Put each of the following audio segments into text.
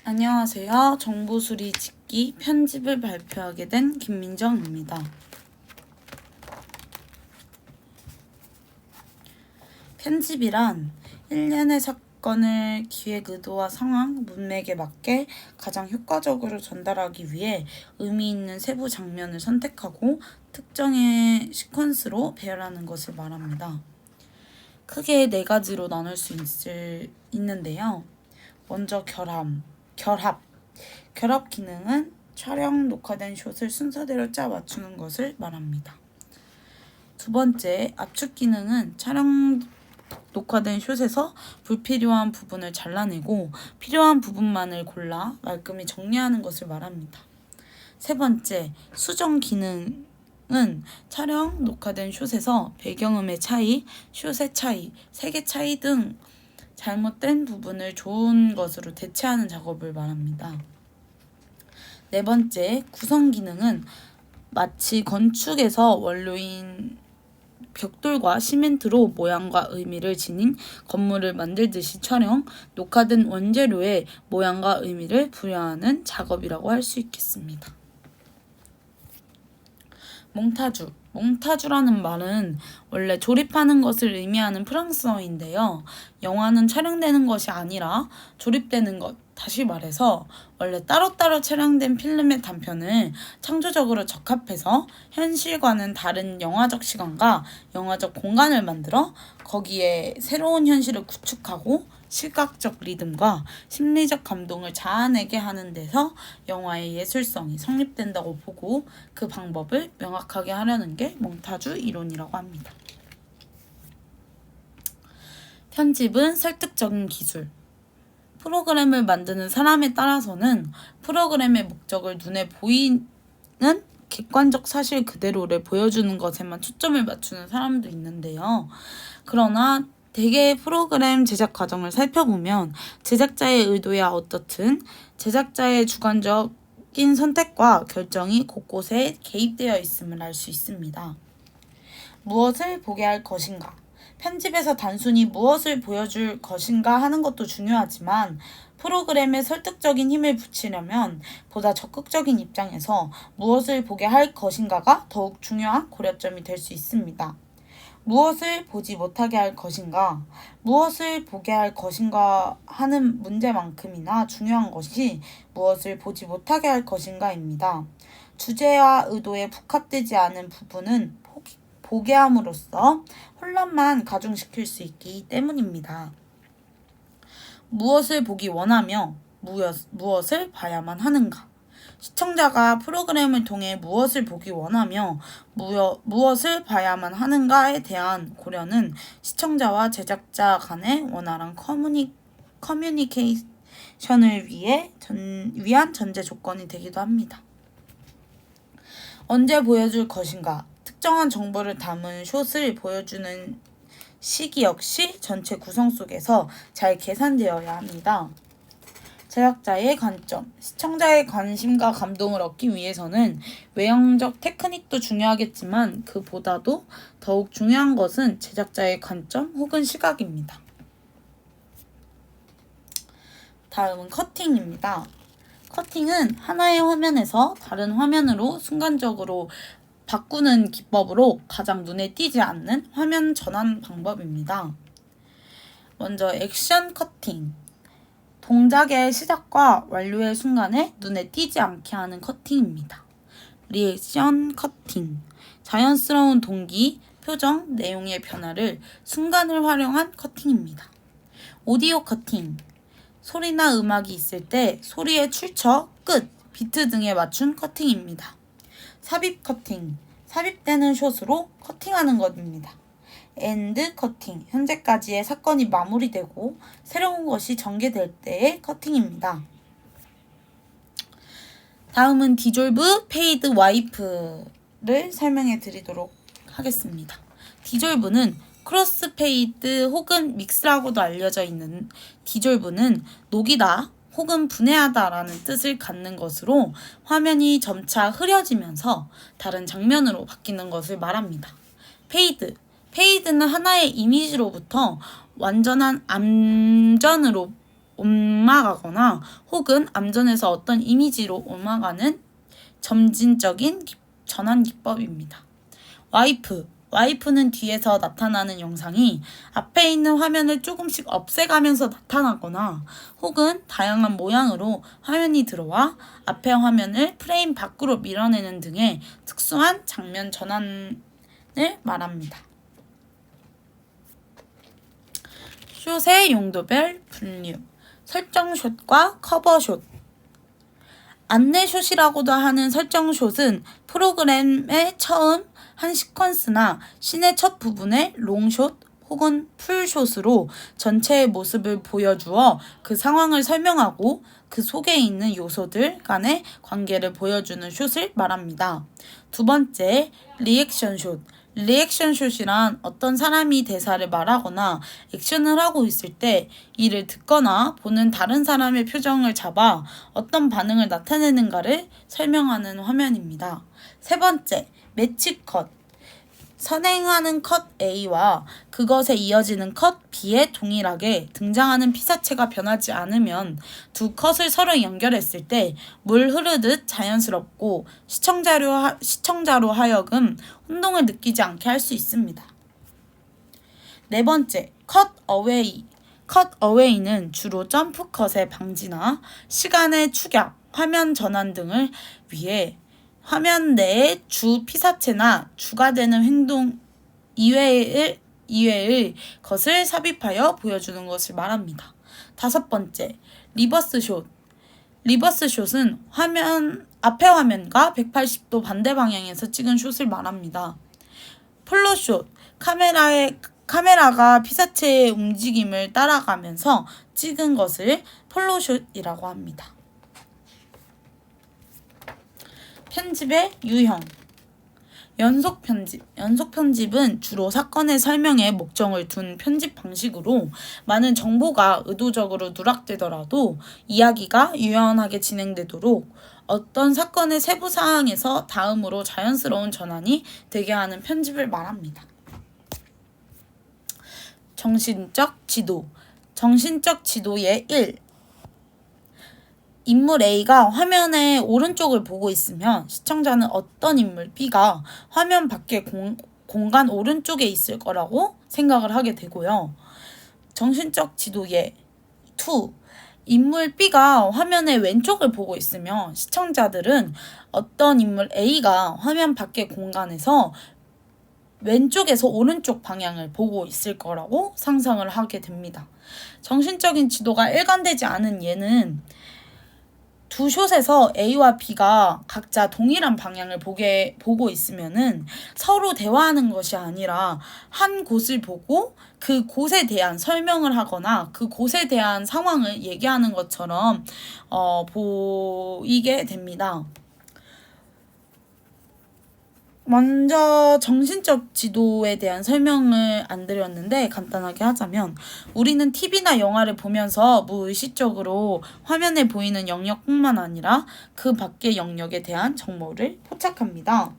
안녕하세요. 정보수리 짓기 편집을 발표하게 된 김민정입니다. 편집이란 일련의 사건을 기획 의도와 상황, 문맥에 맞게 가장 효과적으로 전달하기 위해 의미 있는 세부 장면을 선택하고 특정의 시퀀스로 배열하는 것을 말합니다. 크게 네 가지로 나눌 수 있는데요. 먼저 결합 기능은 촬영 녹화된 숏을 순서대로 짜 맞추는 것을 말합니다. 두 번째, 압축 기능은 촬영 녹화된 숏에서 불필요한 부분을 잘라내고 필요한 부분만을 골라 말끔히 정리하는 것을 말합니다. 세 번째, 수정 기능은 촬영 녹화된 숏에서 배경음의 차이, 숏의 차이, 색의 차이 등 잘못된 부분을 좋은 것으로 대체하는 작업을 말합니다. 네 번째, 구성 기능은 마치 건축에서 원료인 벽돌과 시멘트로 모양과 의미를 지닌 건물을 만들듯이 촬영, 녹화된 원재료의 모양과 의미를 부여하는 작업이라고 할 수 있겠습니다. 몽타주라는 말은 원래 조립하는 것을 의미하는 프랑스어인데요. 영화는 촬영되는 것이 아니라 조립되는 것, 다시 말해서 원래 따로따로 촬영된 필름의 단편을 창조적으로 적합해서 현실과는 다른 영화적 시간과 영화적 공간을 만들어 거기에 새로운 현실을 구축하고 시각적 리듬과 심리적 감동을 자아내게 하는 데서 영화의 예술성이 성립된다고 보고 그 방법을 명확하게 하려는 게 몽타주 이론이라고 합니다. 편집은 설득적인 기술. 프로그램을 만드는 사람에 따라서는 프로그램의 목적을 눈에 보이는 객관적 사실 그대로를 보여주는 것에만 초점을 맞추는 사람도 있는데요. 그러나 대개의 프로그램 제작 과정을 살펴보면 제작자의 의도야 어떻든 제작자의 주관적인 선택과 결정이 곳곳에 개입되어 있음을 알 수 있습니다. 무엇을 보게 할 것인가? 편집에서 단순히 무엇을 보여줄 것인가 하는 것도 중요하지만 프로그램에 설득적인 힘을 붙이려면 보다 적극적인 입장에서 무엇을 보게 할 것인가가 더욱 중요한 고려점이 될 수 있습니다. 무엇을 보지 못하게 할 것인가, 무엇을 보게 할 것인가 하는 문제만큼이나 중요한 것이 무엇을 보지 못하게 할 것인가입니다. 주제와 의도에 부합되지 않은 부분은 보게 함으로써 혼란만 가중시킬 수 있기 때문입니다. 무엇을 보기 원하며 무엇을 봐야만 하는가? 시청자가 프로그램을 통해 무엇을 보기 원하며 무엇을 봐야만 하는가에 대한 고려는 시청자와 제작자 간의 원활한 커뮤니케이션을 위한 전제 조건이 되기도 합니다. 언제 보여줄 것인가? 특정한 정보를 담은 숏을 보여주는 시기 역시 전체 구성 속에서 잘 계산되어야 합니다. 제작자의 관점, 시청자의 관심과 감동을 얻기 위해서는 외형적 테크닉도 중요하겠지만 그보다도 더욱 중요한 것은 제작자의 관점 혹은 시각입니다. 다음은 커팅입니다. 커팅은 하나의 화면에서 다른 화면으로 순간적으로 바꾸는 기법으로 가장 눈에 띄지 않는 화면 전환 방법입니다. 먼저 액션 커팅. 동작의 시작과 완료의 순간에 눈에 띄지 않게 하는 커팅입니다. 리액션 커팅. 자연스러운 동기, 표정, 내용의 변화를 순간을 활용한 커팅입니다. 오디오 커팅. 소리나 음악이 있을 때 소리의 출처, 끝, 비트 등에 맞춘 커팅입니다. 삽입 커팅, 삽입되는 숏으로 커팅하는 것입니다. 엔드 커팅, 현재까지의 사건이 마무리되고 새로운 것이 전개될 때의 커팅입니다. 다음은 디졸브, 페이드, 와이프를 설명해 드리도록 하겠습니다. 디졸브는 크로스 페이드 혹은 믹스라고도 알려져 있는 디졸브는 녹이다 혹은 분해하다라는 뜻을 갖는 것으로 화면이 점차 흐려지면서 다른 장면으로 바뀌는 것을 말합니다. 페이드는 하나의 이미지로부터 완전한 암전으로 옮아가거나 혹은 암전에서 어떤 이미지로 옮아가는 점진적인 전환 기법입니다. 와이프는 뒤에서 나타나는 영상이 앞에 있는 화면을 조금씩 없애가면서 나타나거나 혹은 다양한 모양으로 화면이 들어와 앞의 화면을 프레임 밖으로 밀어내는 등의 특수한 장면 전환을 말합니다. 숏의 용도별 분류. 설정숏과 커버숏. 안내숏이라고도 하는 설정숏은 프로그램의 처음 한 시퀀스나 씬의 첫 부분의 롱숏 혹은 풀숏으로 전체의 모습을 보여주어 그 상황을 설명하고 그 속에 있는 요소들 간의 관계를 보여주는 숏을 말합니다. 두 번째, 리액션숏. 리액션숏이란 어떤 사람이 대사를 말하거나 액션을 하고 있을 때 이를 듣거나 보는 다른 사람의 표정을 잡아 어떤 반응을 나타내는가를 설명하는 화면입니다. 세 번째, 매치컷. 선행하는 컷 A와 그것에 이어지는 컷 B에 동일하게 등장하는 피사체가 변하지 않으면 두 컷을 서로 연결했을 때 물 흐르듯 자연스럽고 시청자로 하여금 혼동을 느끼지 않게 할 수 있습니다. 네 번째, 컷 어웨이. 컷 어웨이는 주로 점프 컷의 방지나 시간의 축약, 화면 전환 등을 위해 화면 내의 주 피사체나 주가 되는 행동 이외의 것을 삽입하여 보여주는 것을 말합니다. 다섯 번째, 리버스숏. 리버스숏은 앞의 화면과 180도 반대 방향에서 찍은 숏을 말합니다. 플로숏. 카메라가 피사체의 움직임을 따라가면서 찍은 것을 플로숏이라고 합니다. 편집의 유형. 연속 편집은 주로 사건의 설명에 목적을 둔 편집 방식으로 많은 정보가 의도적으로 누락되더라도 이야기가 유연하게 진행되도록 어떤 사건의 세부 사항에서 다음으로 자연스러운 전환이 되게 하는 편집을 말합니다. 정신적 지도. 정신적 지도의 1. 인물 A가 화면의 오른쪽을 보고 있으면 시청자는 어떤 인물 B가 화면 밖의 공간 오른쪽에 있을 거라고 생각을 하게 되고요. 정신적 지도의 2. 인물 B가 화면의 왼쪽을 보고 있으면 시청자들은 어떤 인물 A가 화면 밖의 공간에서 왼쪽에서 오른쪽 방향을 보고 있을 거라고 상상을 하게 됩니다. 정신적인 지도가 일관되지 않은 예는 두 숏에서 A와 B가 각자 동일한 방향을 보고 있으면은 서로 대화하는 것이 아니라 한 곳을 보고 그 곳에 대한 설명을 하거나 그 곳에 대한 상황을 얘기하는 것처럼 보이게 됩니다. 먼저 정신적 지도에 대한 설명을 안 드렸는데 간단하게 하자면 우리는 TV나 영화를 보면서 무의식적으로 화면에 보이는 영역뿐만 아니라 그 밖의 영역에 대한 정보를 포착합니다.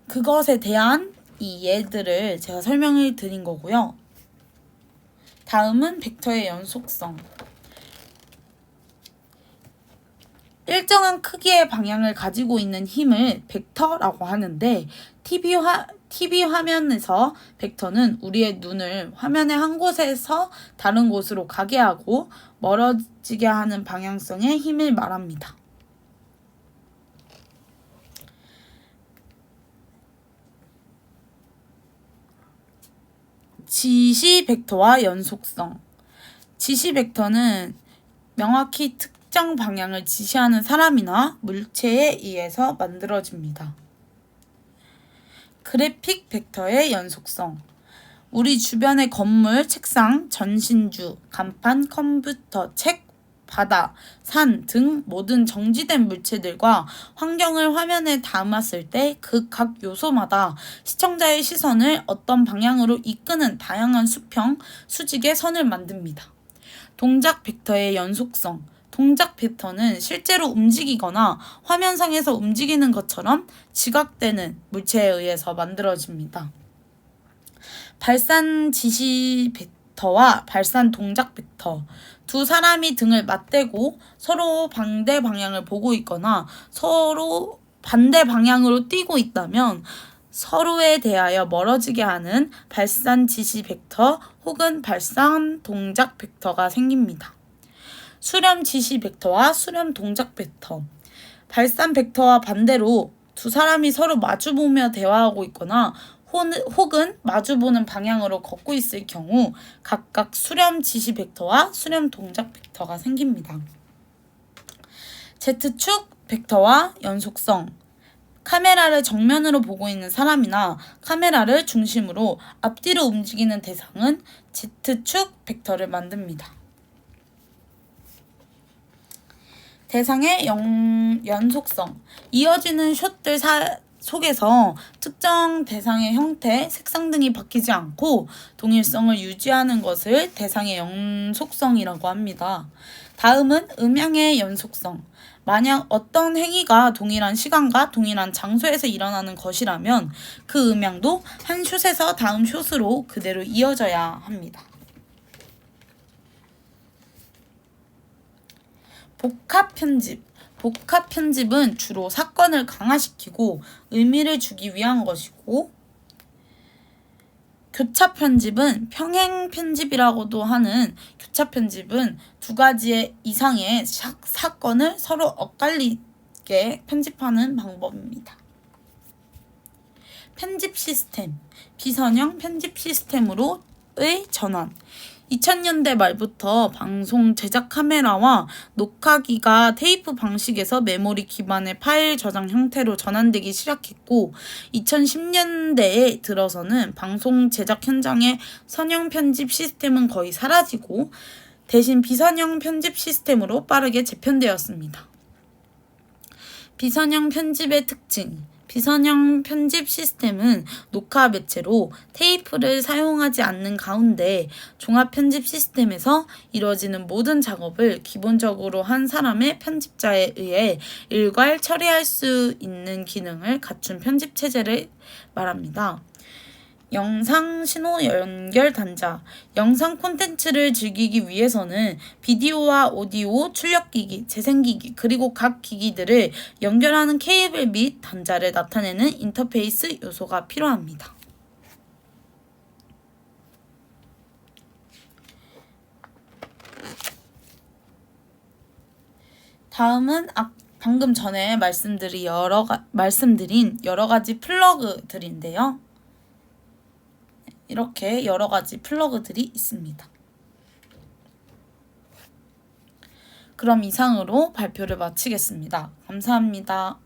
그것에 대한 이 예들을 제가 설명을 드린 거고요. 다음은 벡터의 연속성. 일정한 크기의 방향을 가지고 있는 힘을 벡터라고 하는데 TV 화면에서 벡터는 우리의 눈을 화면의 한 곳에서 다른 곳으로 가게 하고 멀어지게 하는 방향성의 힘을 말합니다. 지시 벡터와 연속성. 지시 벡터는 명확히 특정 방향을 지시하는 사람이나 물체에 의해서 만들어집니다. 그래픽 벡터의 연속성. 우리 주변의 건물, 책상, 전신주, 간판, 컴퓨터, 책, 바다, 산 등 모든 정지된 물체들과 환경을 화면에 담았을 때 그 각 요소마다 시청자의 시선을 어떤 방향으로 이끄는 다양한 수평, 수직의 선을 만듭니다. 동작 벡터의 연속성. 동작 벡터는 실제로 움직이거나 화면상에서 움직이는 것처럼 지각되는 물체에 의해서 만들어집니다. 발산 지시 벡터와 발산 동작 벡터. 두 사람이 등을 맞대고 서로 반대 방향을 보고 있거나 서로 반대 방향으로 뛰고 있다면 서로에 대하여 멀어지게 하는 발산 지시 벡터 혹은 발산 동작 벡터가 생깁니다. 수렴 지시 벡터와 수렴 동작 벡터. 발산 벡터와 반대로 두 사람이 서로 마주보며 대화하고 있거나 혹은 마주보는 방향으로 걷고 있을 경우 각각 수렴 지시 벡터와 수렴 동작 벡터가 생깁니다. Z축 벡터와 연속성. 카메라를 정면으로 보고 있는 사람이나 카메라를 중심으로 앞뒤로 움직이는 대상은 Z축 벡터를 만듭니다. 대상의 연속성. 이어지는 숏들 속에서 특정 대상의 형태, 색상 등이 바뀌지 않고 동일성을 유지하는 것을 대상의 연속성이라고 합니다. 다음은 음향의 연속성. 만약 어떤 행위가 동일한 시간과 동일한 장소에서 일어나는 것이라면 그 음향도 한 숏에서 다음 숏으로 그대로 이어져야 합니다. 복합 편집. 복합 편집은 주로 사건을 강화시키고 의미를 주기 위한 것이고, 교차 편집은 평행 편집이라고도 하는 교차 편집은 두 가지 이상의 사건을 서로 엇갈리게 편집하는 방법입니다. 편집 시스템. 비선형 편집 시스템으로의 전환. 2000년대 말부터 방송 제작 카메라와 녹화기가 테이프 방식에서 메모리 기반의 파일 저장 형태로 전환되기 시작했고 2010년대에 들어서는 방송 제작 현장의 선형 편집 시스템은 거의 사라지고 대신 비선형 편집 시스템으로 빠르게 재편되었습니다. 비선형 편집의 특징. 비선형 편집 시스템은 녹화 매체로 테이프를 사용하지 않는 가운데 종합 편집 시스템에서 이루어지는 모든 작업을 기본적으로 한 사람의 편집자에 의해 일괄 처리할 수 있는 기능을 갖춘 편집 체제를 말합니다. 영상 신호 연결 단자. 영상 콘텐츠를 즐기기 위해서는 비디오와 오디오 출력기기, 재생기기, 그리고 각 기기들을 연결하는 케이블 및 단자를 나타내는 인터페이스 요소가 필요합니다. 다음은 방금 전에 말씀드린 여러 가지 플러그들인데요. 이렇게 여러 가지 플러그들이 있습니다. 그럼 이상으로 발표를 마치겠습니다. 감사합니다.